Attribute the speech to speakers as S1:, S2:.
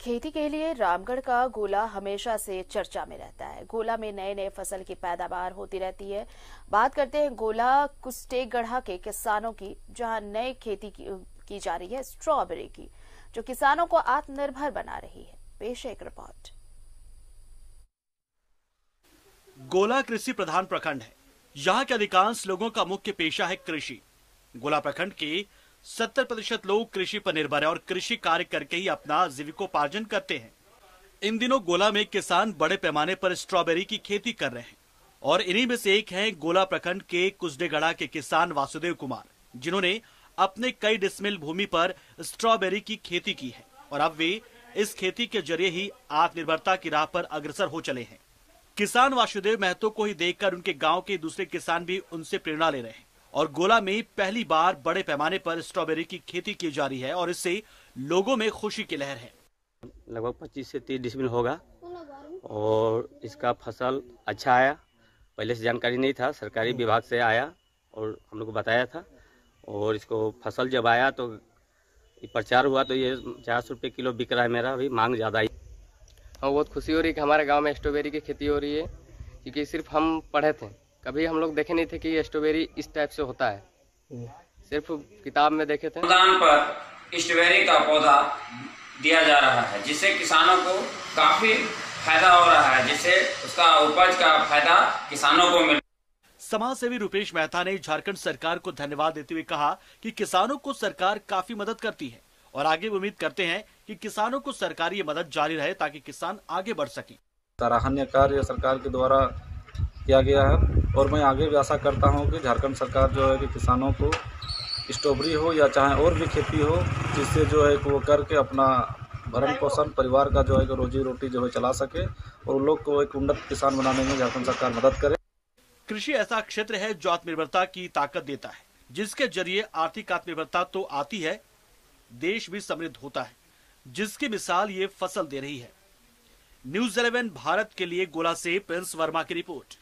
S1: खेती के लिए रामगढ़ का गोला हमेशा से चर्चा में रहता है। गोला में नए नए फसल की पैदावार होती रहती है। बात करते हैं गोला कुस्टेगढ़ा के किसानों की, जहां नई खेती की जा रही है स्ट्रॉबेरी की, जो किसानों को आत्मनिर्भर बना रही है। पेश है एक रिपोर्ट।
S2: गोला कृषि प्रधान प्रखंड है। यहाँ के अधिकांश लोगों का मुख्य पेशा है कृषि। गोला प्रखंड के 70% लोग कृषि पर निर्भर है और कृषि कार्य करके ही अपना जीविकोपार्जन करते हैं। इन दिनों गोला में किसान बड़े पैमाने पर स्ट्रॉबेरी की खेती कर रहे हैं और इन्हीं में से एक हैं गोला प्रखंड के कुस्टेगढ़ा के किसान वासुदेव कुमार, जिन्होंने अपने कई डिसमिल भूमि पर स्ट्रॉबेरी की खेती की है और अब वे इस खेती के जरिए ही आत्मनिर्भरता की राह पर अग्रसर हो चले हैं। किसान वासुदेव महतो को ही देखकर उनके गांव के दूसरे किसान भी उनसे प्रेरणा ले रहे हैं और गोला में पहली बार बड़े पैमाने पर स्ट्रॉबेरी की खेती की जा रही है और इससे लोगों में खुशी की लहर है।
S3: लगभग 25 से 30 डिसमिल होगा और इसका फसल अच्छा आया। पहले से जानकारी नहीं था, सरकारी विभाग से आया और हम लोग को बताया था और इसको फसल जब आया तो प्रचार हुआ तो ये 400 रुपये किलो बिक रहा है। मेरा अभी मांग ज़्यादा ही।
S4: हाँ, बहुत खुशी हो रही है कि हमारे गांव में स्ट्रॉबेरी की खेती हो रही है, क्योंकि सिर्फ हम पढ़े थे, कभी हम लोग देखे नहीं थे कि ये स्ट्रॉबेरी इस टाइप से होता है, सिर्फ किताब में देखे थे।
S5: अनुदान पर स्ट्रॉबेरी का पौधा दिया जा रहा है, जिससे किसानों को काफी फायदा हो रहा है, जिससे उसका उपज का फायदा किसानों को मिल।
S2: समाज सेवी रुपेश मेहता ने झारखंड सरकार को धन्यवाद देते हुए कहा कि किसानों को सरकार काफी मदद करती है और आगे उम्मीद करते हैं कि किसानों को सरकारी ये मदद जारी रहे ताकि किसान आगे बढ़ सके।
S6: सराहनीय कार्य सरकार के द्वारा किया गया है और मैं आगे भी आशा करता हूं कि झारखंड सरकार जो है कि किसानों को स्ट्रॉबेरी हो या चाहे और भी खेती हो, जिससे जो है कि वो करके अपना भरण पोषण परिवार का जो है कि रोजी रोटी जो है चला सके और उन लोग को एक उन्नत किसान बनाने में झारखंड सरकार मदद करे।
S2: कृषि ऐसा क्षेत्र है जो आत्मनिर्भरता की ताकत देता है, जिसके जरिए आर्थिक आत्मनिर्भरता तो आती है, देश भी समृद्ध होता है, जिसकी मिसाल ये फसल दे रही है। न्यूज़ 11 भारत के लिए गोला से प्रिंस वर्मा की रिपोर्ट।